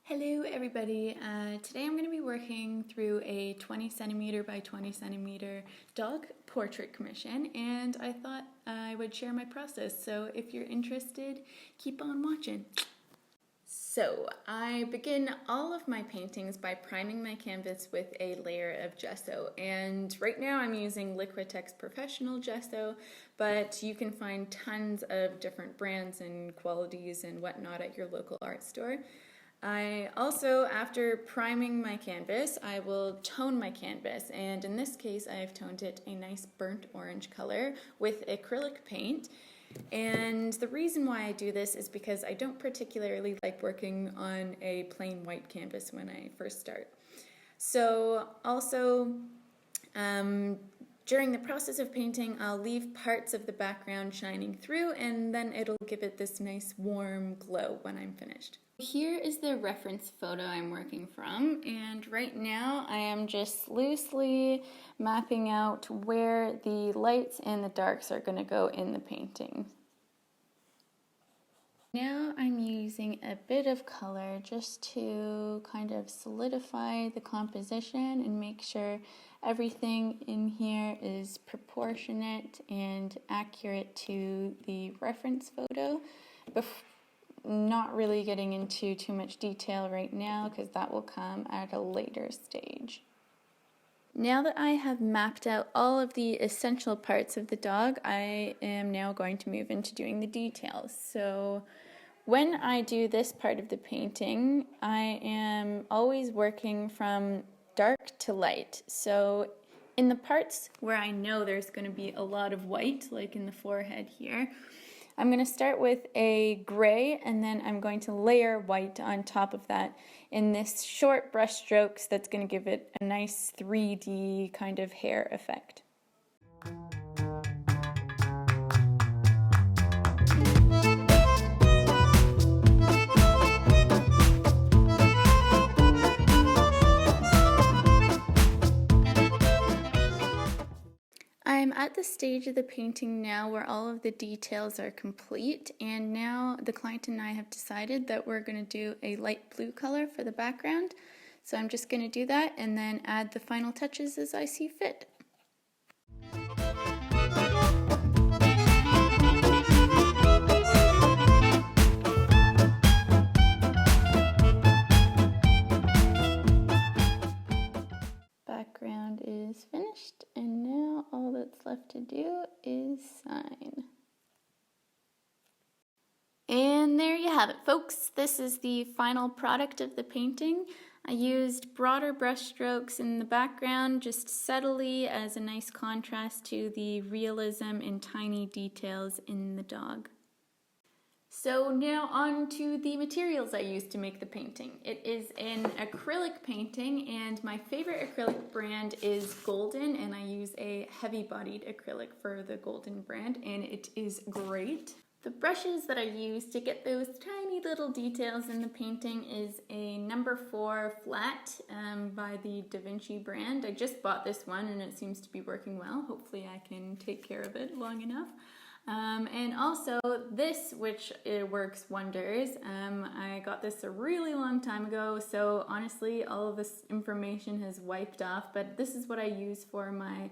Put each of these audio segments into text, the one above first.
Hello everybody, today I'm going to be working through a 20 centimeter by 20 centimeter dog portrait commission, and I thought I would share my process, so if you're interested, keep on watching. So I begin all of my paintings by priming my canvas with a layer of gesso, and right now I'm using Liquitex Professional Gesso, but you can find tons of different brands and qualities and whatnot at your local art store. I also, after priming my canvas, I will tone my canvas, and in this case I've toned it a nice burnt orange color with acrylic paint. And the reason why I do this is because I don't particularly like working on a plain white canvas when I first start. So also, during the process of painting, I'll leave parts of the background shining through, and then it'll give it this nice warm glow when I'm finished. Here is the reference photo I'm working from, and right now I am just loosely mapping out where the lights and the darks are going to go in the painting. Now I'm using a bit of color just to kind of solidify the composition and make sure everything in here is proportionate and accurate to the reference photo. Not really getting into too much detail right now because that will come at a later stage. Now that I have mapped out all of the essential parts of the dog, I am now going to move into doing the details. So when I do this part of the painting, I am always working from dark to light. So in the parts where I know there's going to be a lot of white, like in the forehead here, I'm going to start with a gray, and then I'm going to layer white on top of that in this short brush strokes that's going to give it a nice 3D kind of hair effect. I'm at the stage of the painting now where all of the details are complete, and now the client and I have decided that we're going to do a light blue color for the background. So I'm just going to do that and then add the final touches as I see fit. Background is finished, and now all that's left to do is sign. And there you have it, folks. This is the final product of the painting. I used broader brush strokes in the background just subtly as a nice contrast to the realism and tiny details in the dog. So now on to the materials I used to make the painting. It is an acrylic painting, and my favorite acrylic brand is Golden, and I use a heavy-bodied acrylic for the Golden brand, and it is great. The brushes that I use to get those tiny little details in the painting is a number 4 flat by the Da Vinci brand. I just bought this one and it seems to be working well. Hopefully I can take care of it long enough. And also this, which it works wonders. I got this a really long time ago, so honestly all of this information has wiped off, but this is what I use for my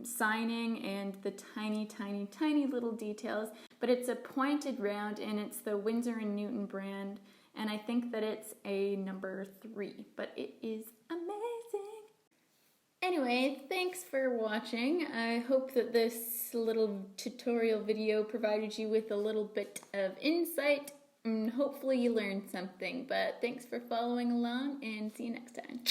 signing and the tiny little details. But it's a pointed round, and it's the Winsor & Newton brand, and I think that it's a number 3, but it is amazing. Anyway, thanks for watching. I hope that this little tutorial video provided you with a little bit of insight, and hopefully you learned something. But thanks for following along, and see you next time.